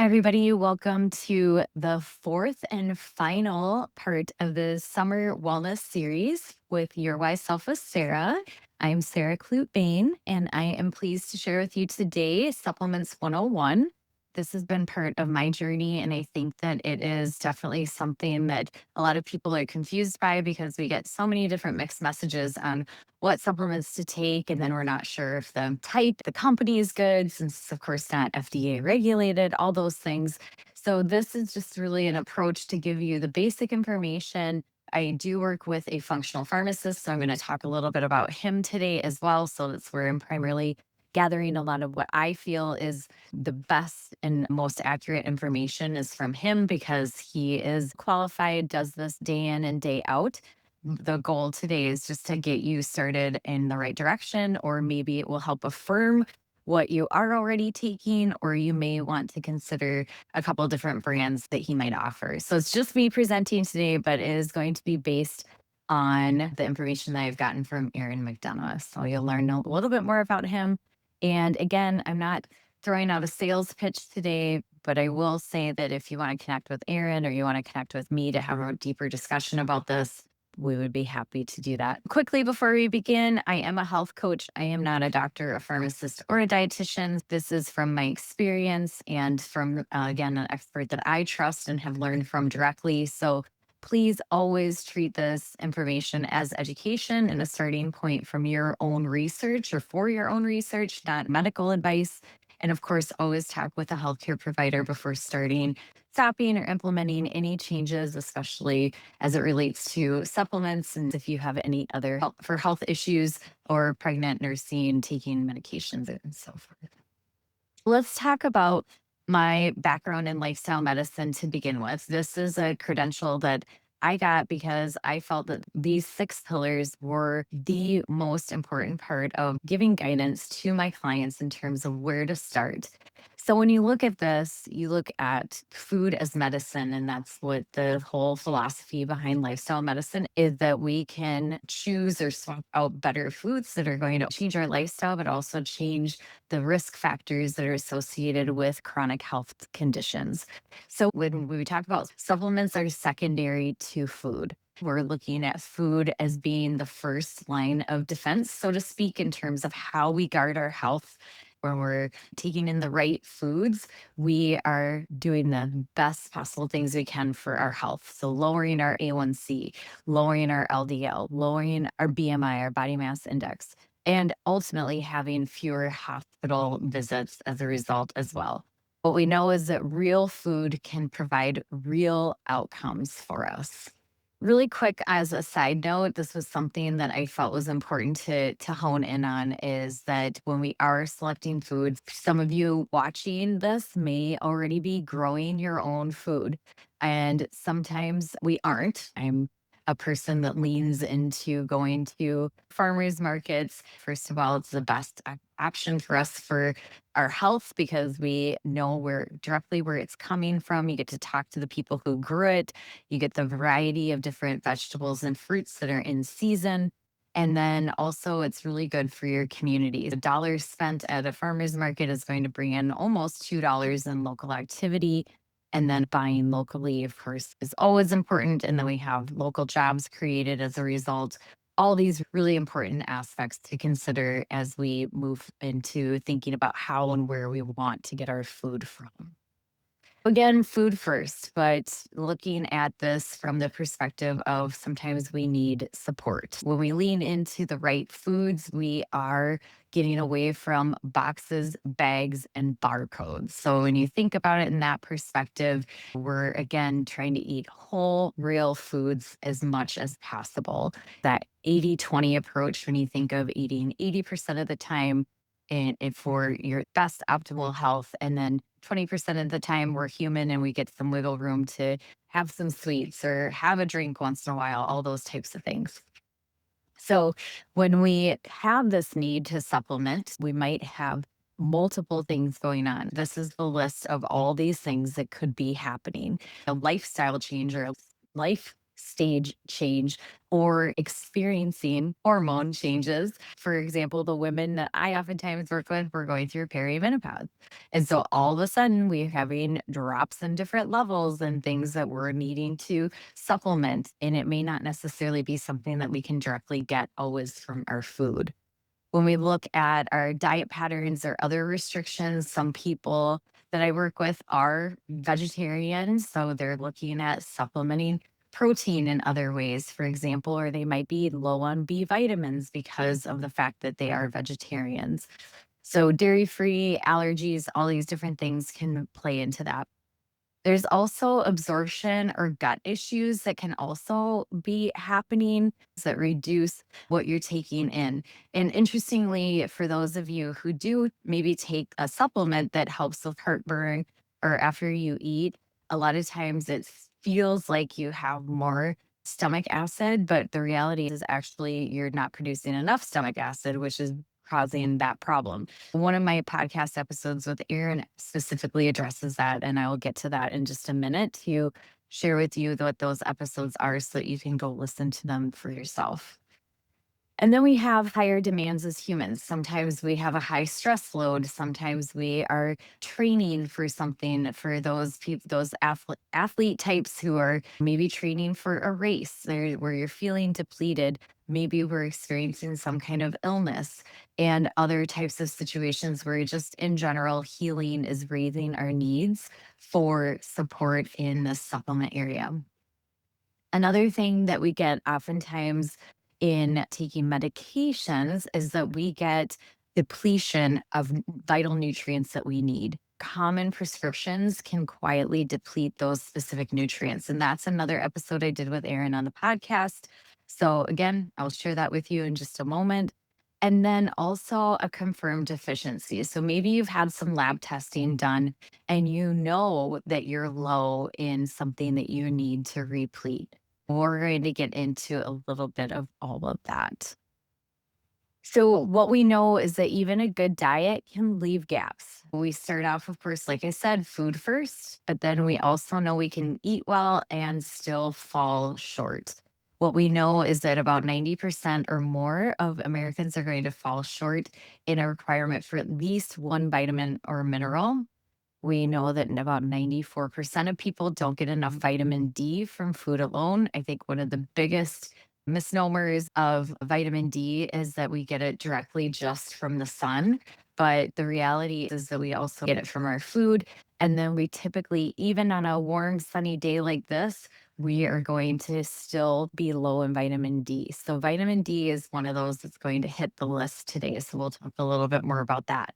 Hi, everybody. Welcome to the fourth and final part of the summer wellness series with Your Wise Self with Sarah. I'm Sara Behn, and I am pleased to share with you today Supplements 101. This has been part of my journey, and I think that it is definitely something that a lot of people are confused by because we get so many different mixed messages on what supplements to take. And then we're not sure if the type, the company is good, since it's, of course, not FDA regulated, all those things. So, this is just really an approach to give you the basic information. I do work with a functional pharmacist. So, I'm going to talk a little bit about him today as well. So, that's where I'm primarily gathering a lot of what I feel is the best and most accurate information is from him because he is qualified, does this day in and day out. The goal today is just to get you started in the right direction, or maybe it will help affirm what you are already taking, or you may want to consider a couple different brands that he might offer. So it's just me presenting today, but it is going to be based on the information that I've gotten from Aaron McDonough. So you'll learn a little bit more about him. And again, I'm not throwing out a sales pitch today, but I will say that if you want to connect with Aaron or you want to connect with me to have a deeper discussion about this, we would be happy to do that. Quickly before we begin, I am a health coach. I am not a doctor, a pharmacist, or a dietitian. This is from my experience and from, again, an expert that I trust and have learned from directly. So please always treat this information as education and a starting point from your own research or for your own research, not medical advice. And of course, always talk with a healthcare provider before starting, stopping, or implementing any changes, especially as it relates to supplements. And if you have any other help for health issues or pregnant, nursing, taking medications, and so forth. Let's talk about my background in lifestyle medicine to begin with. This is a credential that I got because I felt that these six pillars were the most important part of giving guidance to my clients in terms of where to start. So, when you look at this, you look at food as medicine, and that's what the whole philosophy behind lifestyle medicine is, that we can choose or swap out better foods that are going to change our lifestyle, but also change the risk factors that are associated with chronic health conditions. So when we talk about supplements are secondary to food. We're looking at food as being the first line of defense, so to speak, in terms of how we guard our health. When we're taking in the right foods, we are doing the best possible things we can for our health. So, lowering our A1C, lowering our LDL, lowering our BMI, our body mass index, and ultimately having fewer hospital visits as a result as well. What we know is that real food can provide real outcomes for us. Really quick, as a side note, this was something that I felt was important to hone in on, is that when we are selecting foods, some of you watching this may already be growing your own food. And sometimes we aren't. I'm a person that leans into going to farmers markets. First of all, it's the best option for us for our health because we know where directly where it's coming from. You get to talk to the people who grew it. You get the variety of different vegetables and fruits that are in season. And then also, it's really good for your community. A dollar spent at a farmer's market is going to bring in almost $2 in local activity. And then buying locally, of course, is always important. And then we have local jobs created as a result. All these really important aspects to consider as we move into thinking about how and where we want to get our food from. Again, food first, but looking at this from the perspective of sometimes we need support. When we lean into the right foods, we are getting away from boxes, bags, and barcodes. So when you think about it in that perspective, we're again trying to eat whole, real foods as much as possible. That 80-20 approach, when you think of eating 80% of the time and for your best optimal health, and then 20% of the time we're human and we get some wiggle room to have some sweets or have a drink once in a while, all those types of things. So when we have this need to supplement, we might have multiple things going on. This is the list of all these things that could be happening. A lifestyle change or a life stage change or experiencing hormone changes. For example, the women that I oftentimes work with were going through perimenopause. And so all of a sudden we're having drops in different levels and things that we're needing to supplement. And it may not necessarily be something that we can directly get always from our food. When we look at our diet patterns or other restrictions, some people that I work with are vegetarians. So they're looking at supplementing protein in other ways, for example, or they might be low on B vitamins because of the fact that they are vegetarians. So dairy free, allergies, all these different things can play into that. There's also absorption or gut issues that can also be happening that reduce what you're taking in. And interestingly, for those of you who do maybe take a supplement that helps with heartburn or after you eat, a lot of times it feels like you have more stomach acid, but the reality is actually you're not producing enough stomach acid, which is causing that problem. One of my podcast episodes with Aaron specifically addresses that, and I will get to that in just a minute to share with you what those episodes are so that you can go listen to them for yourself. And then we have higher demands as humans. Sometimes we have a high stress load. Sometimes we are training for something for those people, those athlete types who are maybe training for a race where you're feeling depleted. Maybe we're experiencing some kind of illness and other types of situations where just in general healing is raising our needs for support in the supplement area. Another thing that we get oftentimes in taking medications is that we get depletion of vital nutrients that we need. Common prescriptions can quietly deplete those specific nutrients. And that's another episode I did with Aaron on the podcast. So, again, I'll share that with you in just a moment. And then also a confirmed deficiency. So maybe you've had some lab testing done and you know that you're low in something that you need to replete. We're going to get into a little bit of all of that. So, what we know is that even a good diet can leave gaps. We start off, of course, like I said, food first, but then we also know we can eat well and still fall short. What we know is that about 90% or more of Americans are going to fall short in a requirement for at least one vitamin or mineral. We know that about 94% of people don't get enough vitamin D from food alone. I think one of the biggest misnomers of vitamin D is that we get it directly just from the sun. But the reality is that we also get it from our food. And then we typically, even on a warm, sunny day like this, we are going to still be low in vitamin D. So, vitamin D is one of those that's going to hit the list today. So, we'll talk a little bit more about that.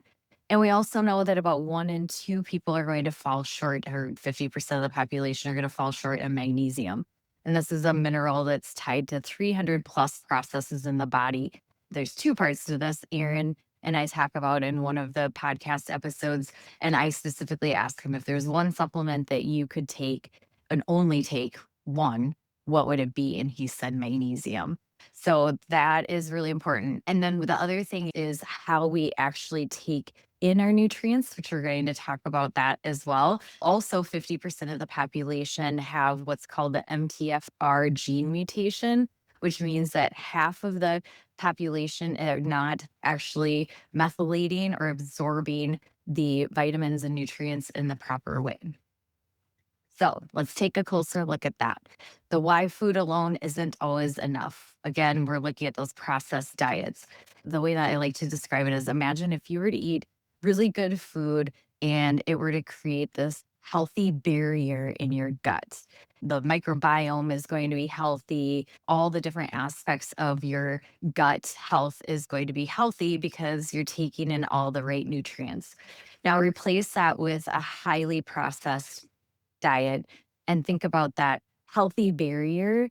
And we also know that about 1 in 2 people are going to fall short, or 50% of the population are going to fall short in magnesium. And this is a mineral that's tied to 300 plus processes in the body. There's two parts to this. Aaron and I talk about in one of the podcast episodes. And I specifically asked him if there's one supplement that you could take and only take one, what would it be? And he said magnesium. So that is really important. And then the other thing is how we actually take in our nutrients, which we're going to talk about that as well. Also, 50% of the population have what's called the MTFR gene mutation, which means that half of the population are not actually methylating or absorbing the vitamins and nutrients in the proper way. So let's take a closer look at that. The why food alone isn't always enough. Again, we're looking at those processed diets. The way that I like to describe it is imagine if you were to eat really good food and it were to create this healthy barrier in your gut. The microbiome is going to be healthy. All the different aspects of your gut health is going to be healthy because you're taking in all the right nutrients. Now, replace that with a highly processed diet and think about that healthy barrier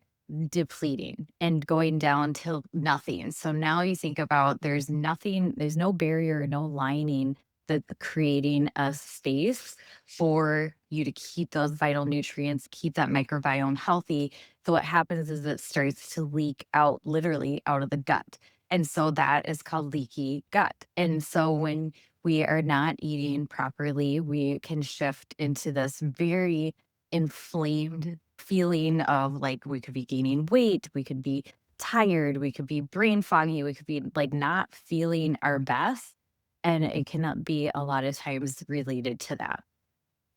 depleting and going down to nothing. So now you think about there's nothing, there's no barrier, no lining that's creating a space for you to keep those vital nutrients, keep that microbiome healthy. So what happens is it starts to leak out literally out of the gut. And so that is called leaky gut. And so when we are not eating properly, we can shift into this very inflamed feeling of like we could be gaining weight, we could be tired, we could be brain foggy, we could be like not feeling our best. And it cannot be a lot of times related to that.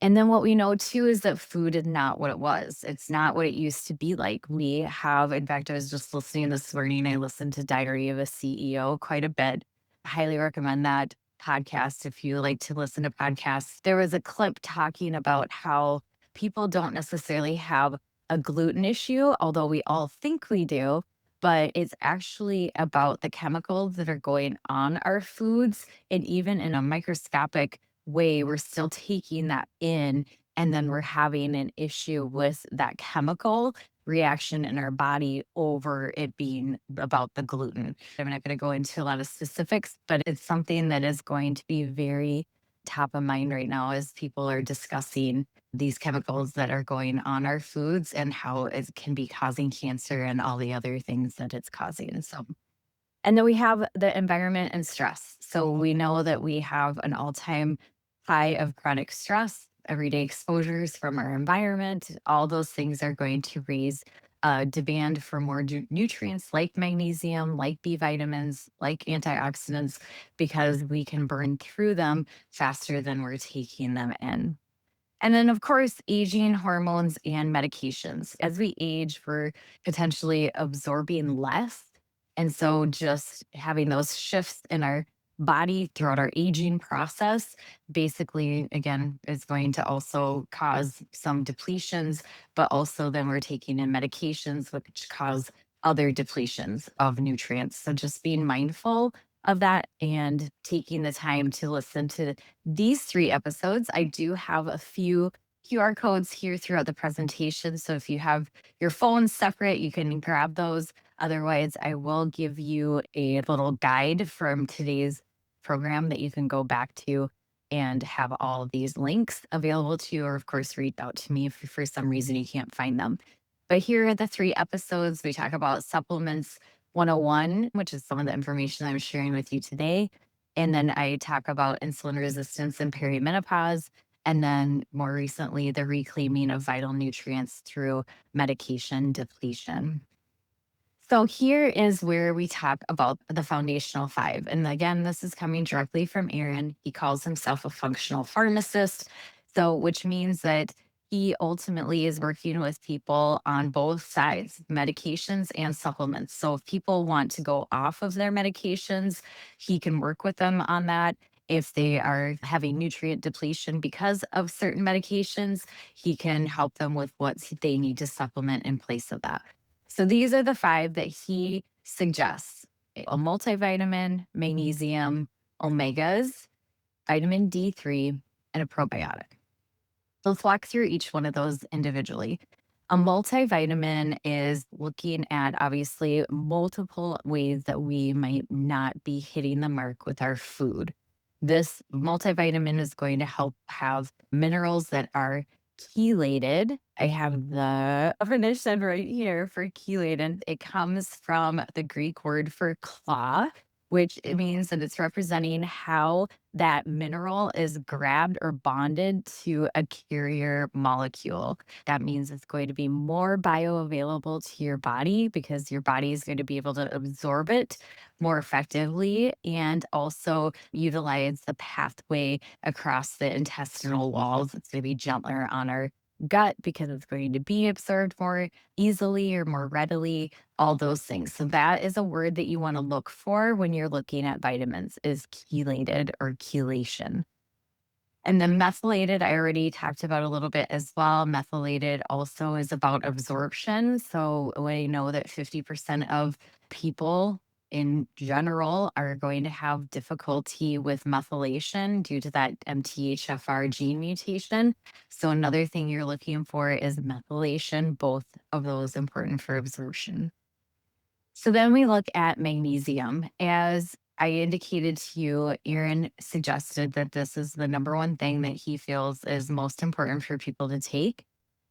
And then what we know too is that food is not what it was. It's not what it used to be like. We have, in fact, I was just listening this morning. I listened to Diary of a CEO quite a bit. Highly recommend that podcast if you like to listen to podcasts. There was a clip talking about how people don't necessarily have a gluten issue, although we all think we do, but it's actually about the chemicals that are going on our foods. And even in a microscopic way, we're still taking that in, and then we're having an issue with that chemical reaction in our body over it being about the gluten. I'm not going to go into a lot of specifics, but it's something that is going to be very top of mind right now as people are discussing these chemicals that are going on our foods and how it can be causing cancer and all the other things that it's causing. So and then we have the environment and stress. So we know that we have an all-time high of chronic stress, everyday exposures from our environment. All those things are going to raise demand for more nutrients like magnesium, like B vitamins, like antioxidants, because we can burn through them faster than we're taking them in. And then, of course, aging, hormones, and medications. As we age, we're potentially absorbing less. And so, just having those shifts in our body throughout our aging process, basically, again, is going to also cause some depletions, but also then we're taking in medications, which cause other depletions of nutrients. So, just being mindful of that and taking the time to listen to these 3 episodes. I do have a few QR codes here throughout the presentation, so if you have your phone separate, you can grab those. Otherwise, I will give you a little guide from today's program that you can go back to and have all of these links available to you, or of course, reach out to me if for some reason you can't find them. But here are the 3 episodes. We talk about supplements 101, which is some of the information I'm sharing with you today. And then I talk about insulin resistance and perimenopause. And then more recently, the reclaiming of vital nutrients through medication depletion. So here is where we talk about the foundational 5. And again, this is coming directly from Aaron. He calls himself a functional pharmacist. So, which means that he ultimately is working with people on both sides, medications and supplements. So, if people want to go off of their medications, he can work with them on that. If they are having nutrient depletion because of certain medications, he can help them with what they need to supplement in place of that. So these are the 5 that he suggests: a multivitamin, magnesium, omegas, vitamin D3, and a probiotic. Let's walk through each one of those individually. A multivitamin is looking at obviously multiple ways that we might not be hitting the mark with our food. This multivitamin is going to help have minerals that are chelated. I have the definition right here for chelated. It comes from the Greek word for claw, which it means that it's representing how that mineral is grabbed or bonded to a carrier molecule. That means it's going to be more bioavailable to your body because your body is going to be able to absorb it more effectively and also utilize the pathway across the intestinal walls. It's going to be gentler on our gut because it's going to be absorbed more easily or more readily, all those things. So that is a word that you want to look for when you're looking at vitamins is chelated or chelation. And then methylated, I already talked about a little bit as well. Methylated also is about absorption. So we know that 50% of people in general are going to have difficulty with methylation due to that MTHFR gene mutation. So another thing you're looking for is methylation, both of those important for absorption. So then we look at magnesium. As I indicated to you, Aaron suggested that this is the number one thing that he feels is most important for people to take.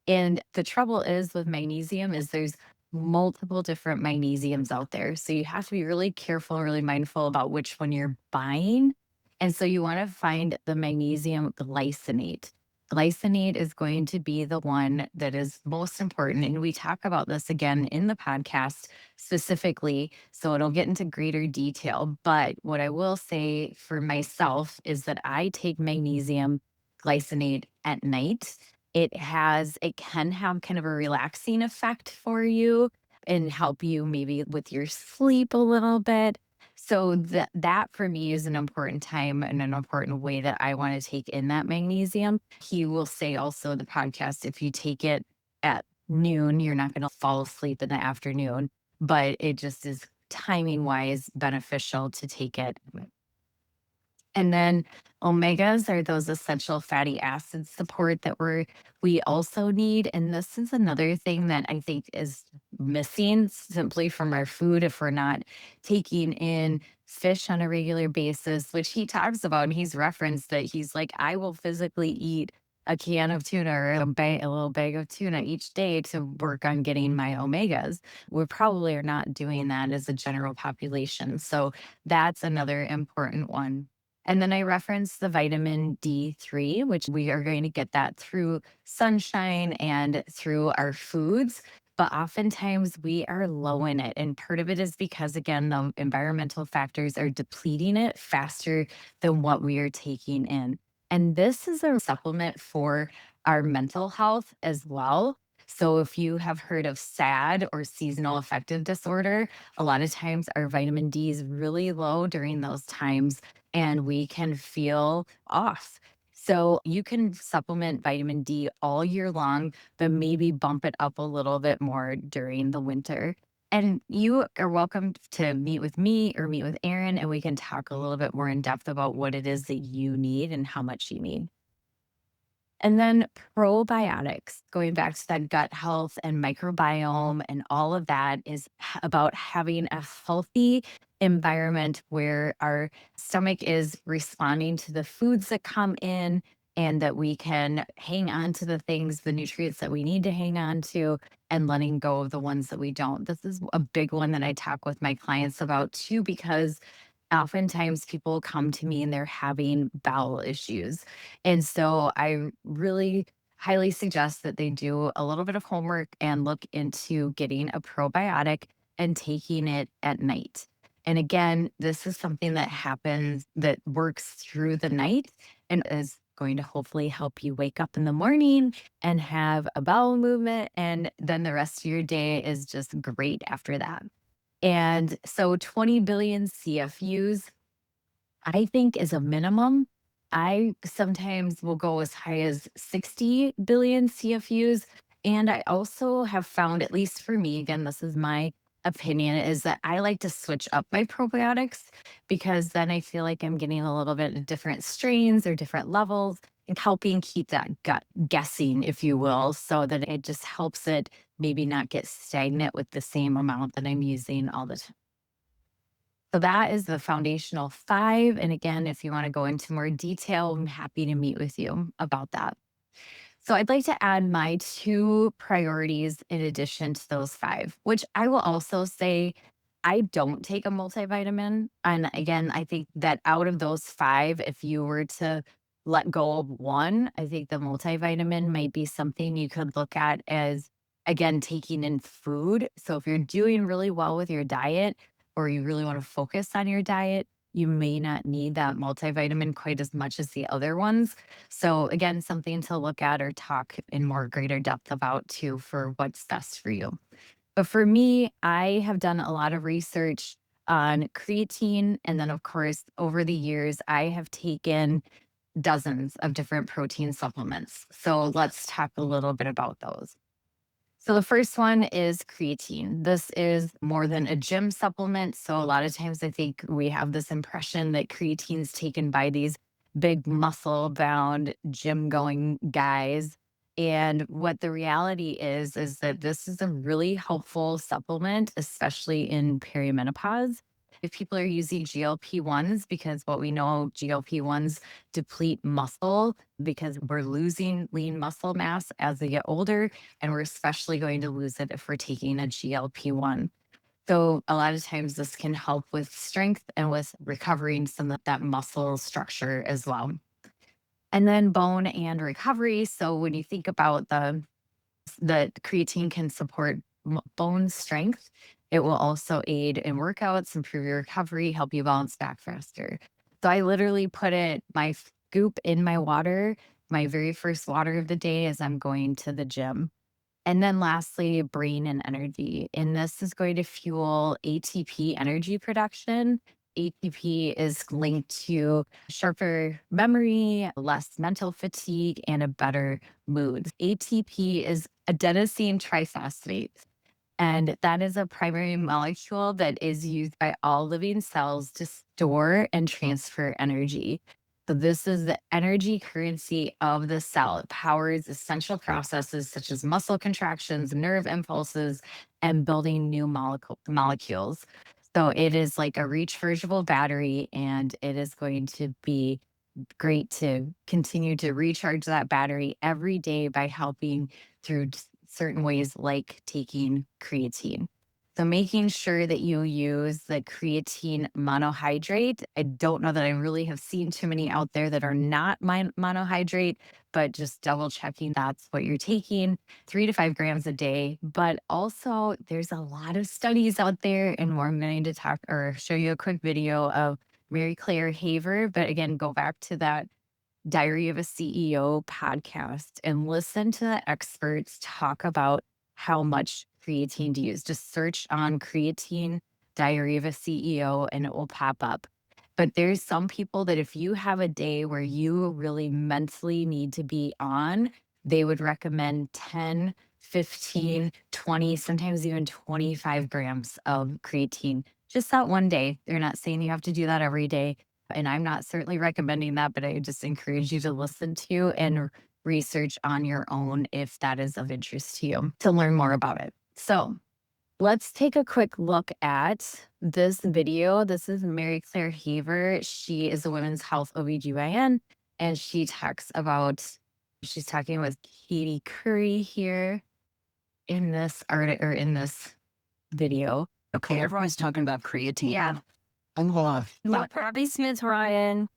And the trouble is with magnesium is there's multiple different magnesiums out there. So you have to be really careful, really mindful about which one you're buying. And so you want to find the magnesium glycinate. Glycinate is going to be the one that is most important. And we talk about this again in the podcast specifically. So it'll get into greater detail. But what I will say for myself is that I take magnesium glycinate at night. It can have kind of a relaxing effect for you and help you maybe with your sleep a little bit. So that for me is an important time and an important way that I want to take in that magnesium. He will say also in the podcast, if you take it at noon, you're not going to fall asleep in the afternoon, but it just is timing wise beneficial to take it. And then omegas are those essential fatty acid support that we also need. And this is another thing that I think is missing simply from our food if we're not taking in fish on a regular basis, which he talks about. And he's referenced that he's like, I will physically eat a can of tuna or a little bag of tuna each day to work on getting my omegas. We probably are not doing that as a general population. So that's another important one. And then I referenced the vitamin D3, which we are going to get that through sunshine and through our foods. But oftentimes we are low in it. And part of it is because, again, the environmental factors are depleting it faster than what we are taking in. And this is a supplement for our mental health as well. So if you have heard of SAD or seasonal affective disorder, a lot of times our vitamin D is really low during those times and we can feel off. So you can supplement vitamin D all year long, but maybe bump it up a little bit more during the winter. And you are welcome to meet with me or meet with Aaron, and we can talk a little bit more in depth about what it is that you need and how much you need. And then probiotics, going back to that gut health and microbiome and all of that is about having a healthy environment where our stomach is responding to the foods that come in and that we can hang on to the things, the nutrients that we need to hang on to and letting go of the ones that we don't. This is a big one that I talk with my clients about too, because oftentimes people come to me and they're having bowel issues. And so I really highly suggest that they do a little bit of homework and look into getting a probiotic and taking it at night. And again, this is something that happens that works through the night and is going to hopefully help you wake up in the morning and have a bowel movement. And then the rest of your day is just great after that. And so 20 billion CFUs, I think, is a minimum. I sometimes will go as high as 60 billion CFUs. And I also have found, at least for me, again, this is my opinion, is that I like to switch up my probiotics because then I feel like I'm getting a little bit of different strains or different levels and helping keep that gut guessing, if you will, so that it just helps it maybe not get stagnant with the same amount that I'm using all the time. So that is the foundational five. And again, if you want to go into more detail, I'm happy to meet with you about that. So I'd like to add my two priorities in addition to those five, which I will also say I don't take a multivitamin. And again, I think that out of those five, if you were to let go of one, I think the multivitamin might be something you could look at as, again, taking in food. So if you're doing really well with your diet or you really want to focus on your diet, you may not need that multivitamin quite as much as the other ones. So again, something to look at or talk in more greater depth about too for what's best for you. But for me, I have done a lot of research on creatine. And then, of course, over the years, I have taken dozens of different protein supplements. So let's talk a little bit about those. So the first one is creatine. This is more than a gym supplement. So a lot of times I think we have this impression that creatine is taken by these big muscle bound gym going guys. And what the reality is that this is a really helpful supplement, especially in perimenopause. If people are using GLP-1s, because what we know GLP-1s deplete muscle because we're losing lean muscle mass as they get older and we're especially going to lose it if we're taking a GLP-1. So a lot of times this can help with strength and with recovering some of that muscle structure as well. And then bone and recovery. So when you think about the creatine can support bone strength. It will also aid in workouts, improve your recovery, help you bounce back faster. So I literally put my scoop in my water, my very first water of the day as I'm going to the gym. And then lastly, brain and energy. And this is going to fuel ATP energy production. ATP is linked to sharper memory, less mental fatigue, and a better mood. ATP is adenosine triphosphate. And that is a primary molecule that is used by all living cells to store and transfer energy. So, this is the energy currency of the cell. It powers essential processes such as muscle contractions, nerve impulses, and building new molecules. So, it is like a rechargeable battery, and it is going to be great to continue to recharge that battery every day by helping through certain ways like taking creatine. So making sure that you use the creatine monohydrate. I don't know that I really have seen too many out there that are not monohydrate, but just double checking that's what you're taking, 3 to 5 grams a day. But also, there's a lot of studies out there, and we're going to talk or show you a quick video of Mary Claire Haver. But again, go back to that Diary of a CEO podcast and listen to the experts talk about how much creatine to use. Just search on creatine Diary of a CEO and it will pop up. But there's some people that if you have a day where you really mentally need to be on, they would recommend 10, 15, 20, sometimes even 25 grams of creatine. Just that one day. They're not saying you have to do that every day. And I'm not certainly recommending that, but I just encourage you to listen to and research on your own if that is of interest to you to learn more about it. So let's take a quick look at this video. This is Mary Claire Haver. She is a women's health OBGYN, and she's talking with Katie Curry here in this article or in this video. Okay, everyone's talking about creatine. Yeah. I'm off. Bobby Smith-Ryan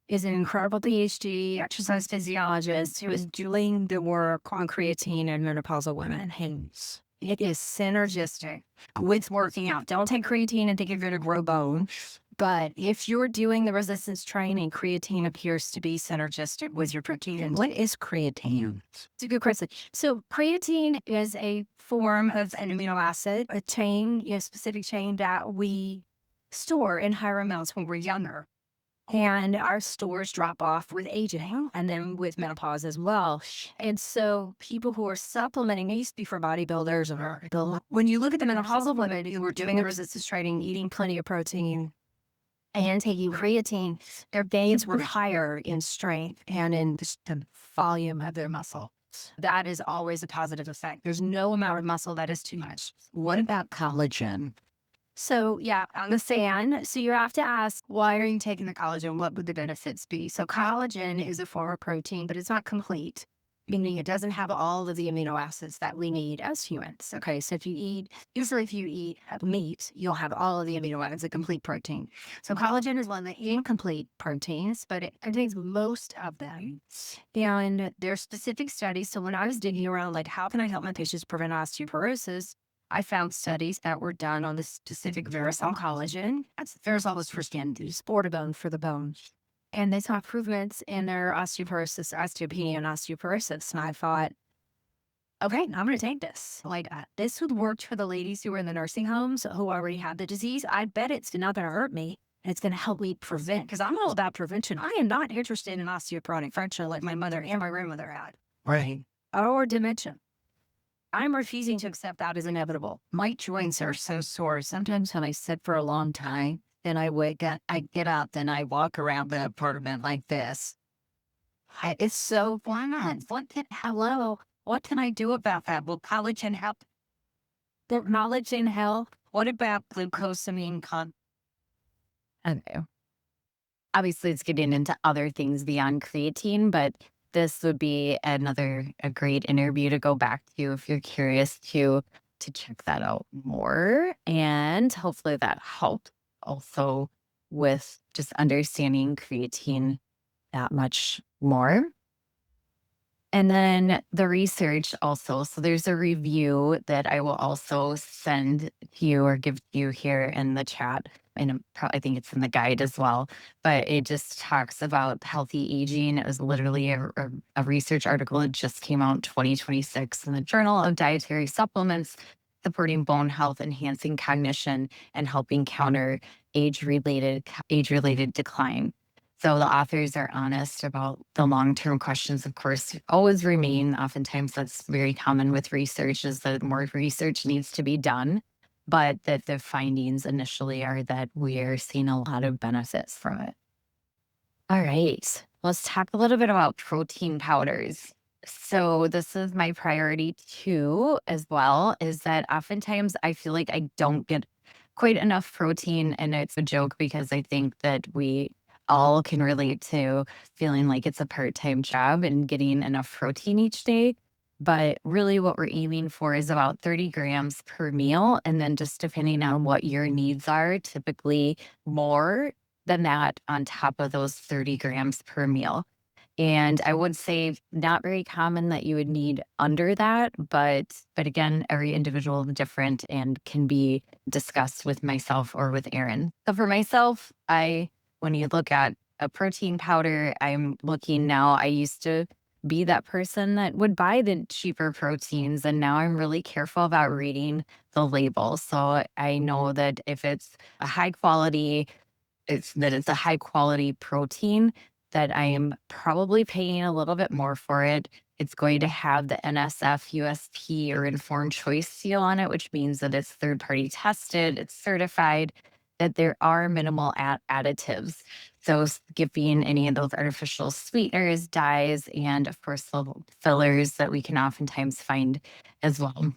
is an incredible PhD exercise physiologist who is doing the work on creatine in menopausal women. And it is synergistic with working out. Don't take creatine and think you're going to grow bone. But if you're doing the resistance training, creatine appears to be synergistic with your protein. What is creatine? It's a good question. So creatine is a form of an amino acid, a chain, a specific chain that we store in higher amounts when we're younger. And our stores drop off with aging and then with menopause as well. And so people who are supplementing, it used to be for bodybuilders, or when you look at the menopausal women who were doing the resistance training, eating plenty of protein and taking creatine, their gains were higher in strength and in the volume of their muscle. That is always a positive effect. There's no amount of muscle that is too much. What about collagen? So yeah, on the sand. So you have to ask, why are you taking the collagen? What would the benefits be? So collagen is a form of protein, but it's not complete, meaning it doesn't have all of the amino acids that we need as humans. Okay, so if you eat meat, you'll have all of the amino acids, a complete protein. So collagen is one of the incomplete proteins, but it contains most of them. And there are specific studies. So when I was digging around, like, how can I help my patients prevent osteoporosis? I found studies that were done on the specific Verisol collagen. Verisol is for skin, Sportabone for the bone. And they saw improvements in their osteoporosis, osteopenia, and osteoporosis. And I thought, okay, I'm going to take this. Like, this would work for the ladies who are in the nursing homes who already have the disease. I bet it's not going to hurt me. And it's going to help me prevent, because I'm all about prevention. I am not interested in osteoporotic fracture like my mother and my grandmother had. Right. Or dementia. I'm refusing to accept that as inevitable. My joints are so sore. Sometimes when I sit for a long time, then I wake up, I get up, and I walk around the apartment like this. It's so fun. Hello. What can I do about that? Will collagen help? The knowledge in health. What about glucosamine Okay. Obviously, it's getting into other things beyond creatine, but this would be a great interview to go back to if you're curious to check that out more. And hopefully that helped also with just understanding creatine that much more. And then the research also. So there's a review that I will also send to you or give to you here in the chat. And I think it's in the guide as well. But it just talks about healthy aging. It was literally a research article that just came out in 2026 in the Journal of Dietary Supplements, supporting bone health, enhancing cognition, and helping counter age related decline. So the authors are honest about the long-term questions, of course, always remain. Oftentimes that's very common with research is that more research needs to be done, but that the findings initially are that we are seeing a lot of benefits from it. All right, let's talk a little bit about protein powders. So this is my priority too, as well, is that oftentimes I feel like I don't get quite enough protein. And it's a joke because I think that we all can relate to feeling like it's a part-time job and getting enough protein each day. But really what we're aiming for is about 30 grams per meal. And then just depending on what your needs are, typically more than that on top of those 30 grams per meal. And I would say not very common that you would need under that, but again, every individual is different and can be discussed with myself or with Erin. So for myself, when you look at a protein powder, I'm looking now, I used to be that person that would buy the cheaper proteins, and now I'm really careful about reading the label. So I know that if it's a high quality it's a high quality protein that I am probably paying a little bit more for it. It's going to have the NSF, USP, or informed choice seal on it, which means that it's third party tested, it's certified, that there are minimal additives. So skipping any of those artificial sweeteners, dyes, and of course, the fillers that we can oftentimes find as well.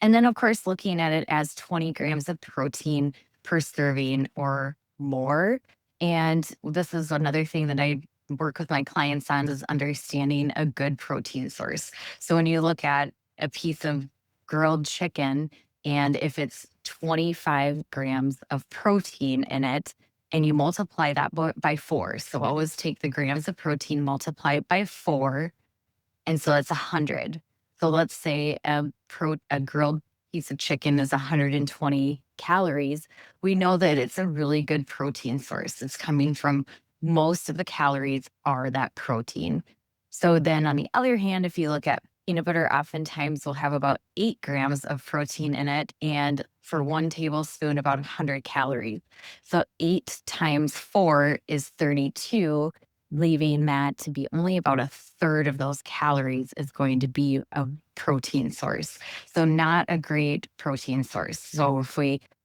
And then, of course, looking at it as 20 grams of protein per serving or more. And this is another thing that I work with my clients on is understanding a good protein source. So when you look at a piece of grilled chicken, and if it's 25 grams of protein in it, and you multiply that by four. So always take the grams of protein, multiply it by four, and so it's 100. So let's say a grilled piece of chicken is 120 calories. We know that it's a really good protein source. It's coming from most of the calories are that protein. So then on the other hand, if you look at peanut butter, oftentimes will have about 8 grams of protein in it. And for 1 tablespoon, about 100 calories. So 8 times 4 is 32, leaving that to be only about a third of those calories is going to be a protein source. So not a great protein source. So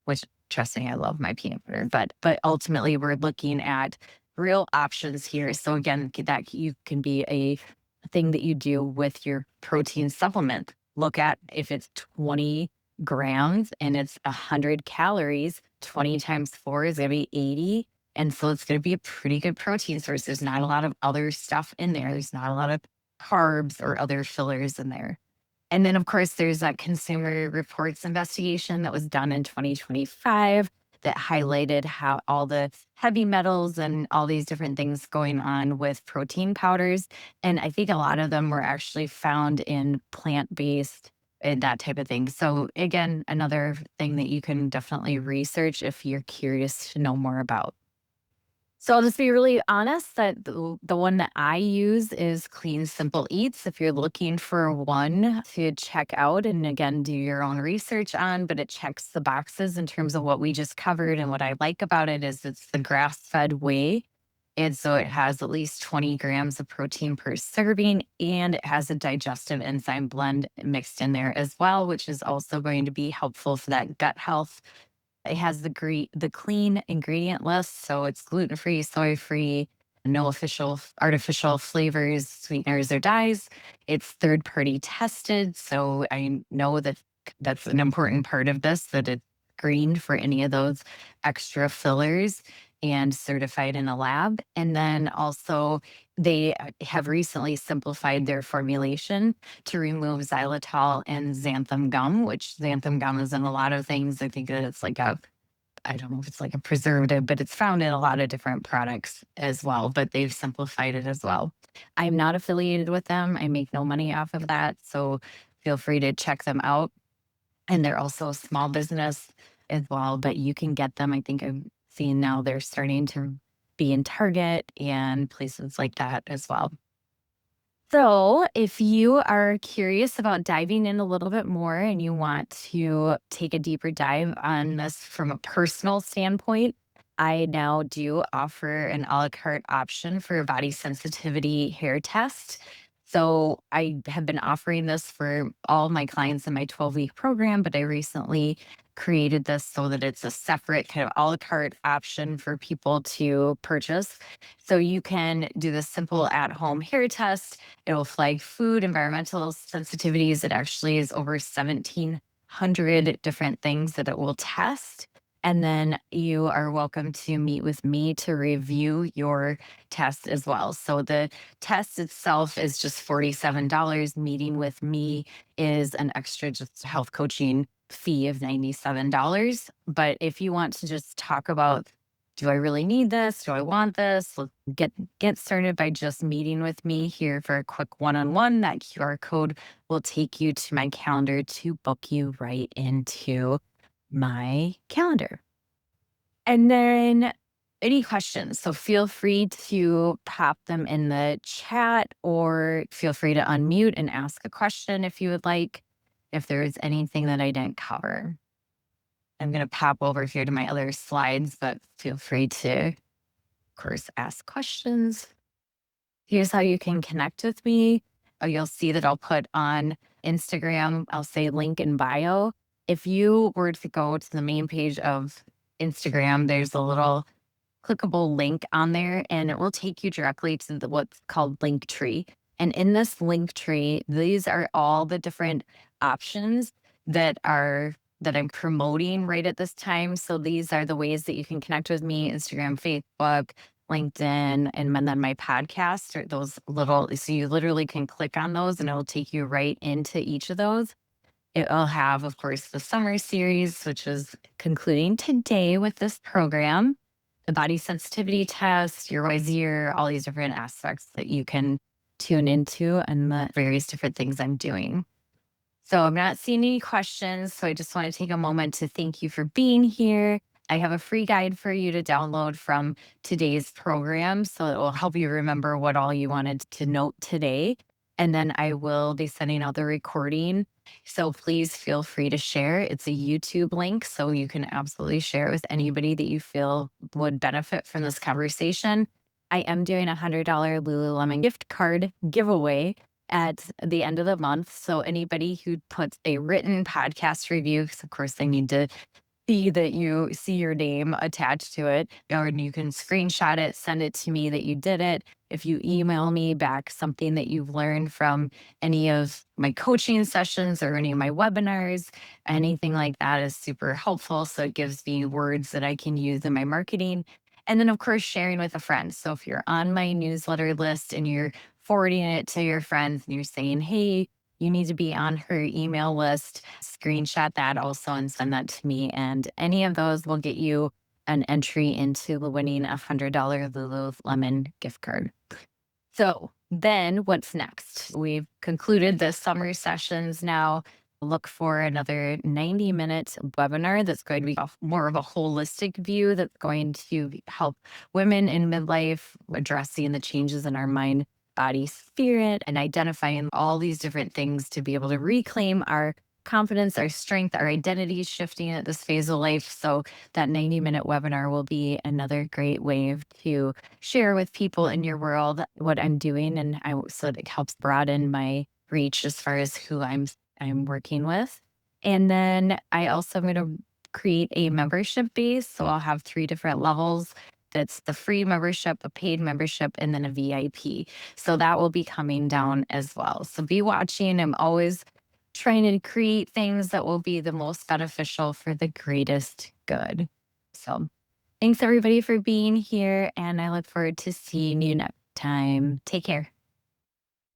which trust me, I love my peanut butter, but ultimately we're looking at real options here. So again, that you can be a thing that you do with your protein supplement. Look at if it's 20 grams and it's 100 calories, 20 times 4 is going to be 80. And so it's going to be a pretty good protein source. There's not a lot of other stuff in there. There's not a lot of carbs or other fillers in there. And then, of course, there's that Consumer Reports investigation that was done in 2025 that highlighted how all the heavy metals and all these different things going on with protein powders. And I think a lot of them were actually found in plant-based and that type of thing. So again, another thing that you can definitely research if you're curious to know more about. So I'll just be really honest that the one that I use is Clean Simple Eats. If you're looking for one to check out and again, do your own research on, but it checks the boxes in terms of what we just covered. And what I like about it is it's the grass fed whey. And so it has at least 20 grams of protein per serving, and it has a digestive enzyme blend mixed in there as well, which is also going to be helpful for that gut health. It has the clean ingredient list, so it's gluten-free, soy-free, no official artificial flavors, sweeteners, or dyes. It's third-party tested, so I know that that's an important part of this, that it's screened for any of those extra fillers and certified in a lab. And then also they have recently simplified their formulation to remove xylitol and xanthan gum, which xanthan gum is in a lot of things. I think that it's like a I don't know if it's like a preservative, but it's found in a lot of different products as well, but they've simplified it as well. I'm not affiliated with them. I make no money off of that. So feel free to check them out. And they're also a small business as well, but you can get them. I think I'm seeing now they're starting to be in Target and places like that as well. So, if you are curious about diving in a little bit more and you want to take a deeper dive on this from a personal standpoint, I now do offer an a la carte option for a body sensitivity hair test. So, I have been offering this for all my clients in my 12-week program, but I recently created this so that it's a separate kind of a la carte option for people to purchase. So, you can do this simple at home hair test. It'll flag food, environmental sensitivities. It actually is over 1,700 different things that it will test. And then you are welcome to meet with me to review your test as well. So the test itself is just $47. Meeting with me is an extra just health coaching fee of $97. But if you want to just talk about, do I really need this? Do I want this? Let's get started by just meeting with me here for a quick one-on-one. That QR code will take you to my calendar to book you right into my calendar. And then any questions, so feel free to pop them in the chat or feel free to unmute and ask a question if you would like, if there is anything that I didn't cover. I'm going to pop over here to my other slides, but feel free to, of course, ask questions. Here's how you can connect with me. Oh, you'll see that I'll put on Instagram, I'll say link in bio. If you were to go to the main page of Instagram, there's a little clickable link on there and it will take you directly to what's called link tree. And in this link tree, these are all the different options that I'm promoting right at this time. So these are the ways that you can connect with me: Instagram, Facebook, LinkedIn, and then my podcast are those little, so you literally can click on those and it'll take you right into each of those. It will have, of course, the summer series, which is concluding today with this program, the body sensitivity test, your wise year, all these different aspects that you can tune into and the various different things I'm doing. So I'm not seeing any questions. So I just want to take a moment to thank you for being here. I have a free guide for you to download from today's program. So it will help you remember what all you wanted to note today. And then I will be sending out the recording. So please feel free to share. It's a YouTube link. So you can absolutely share it with anybody that you feel would benefit from this conversation. I am doing a $100 Lululemon gift card giveaway at the end of the month. So anybody who puts a written podcast review, because of course I need to see that you see your name attached to it, or you can screenshot it, send it to me that you did it. If you email me back something that you've learned from any of my coaching sessions or any of my webinars, anything like that is super helpful. So it gives me words that I can use in my marketing. And then, of course, sharing with a friend. So if you're on my newsletter list and you're forwarding it to your friends and you're saying, hey, you need to be on her email list, screenshot that also and send that to me. And any of those will get you an entry into the winning $100 Lululemon gift card. So then what's next? We've concluded the summer sessions now. Look for another 90-minute webinar that's going to be more of a holistic view that's going to help women in midlife addressing the changes in our mind, body, spirit, and identifying all these different things to be able to reclaim our confidence, our strength, our identity shifting at this phase of life. So that 90-minute webinar will be another great way to share with people in your world what I'm doing, and so it helps broaden my reach as far as who I'm working with. And then I also am going to create a membership base. So I'll have 3 different levels. That's the free membership, a paid membership, and then a VIP. So that will be coming down as well. So be watching. I'm always trying to create things that will be the most beneficial for the greatest good. So thanks everybody for being here. And I look forward to seeing you next time. Take care.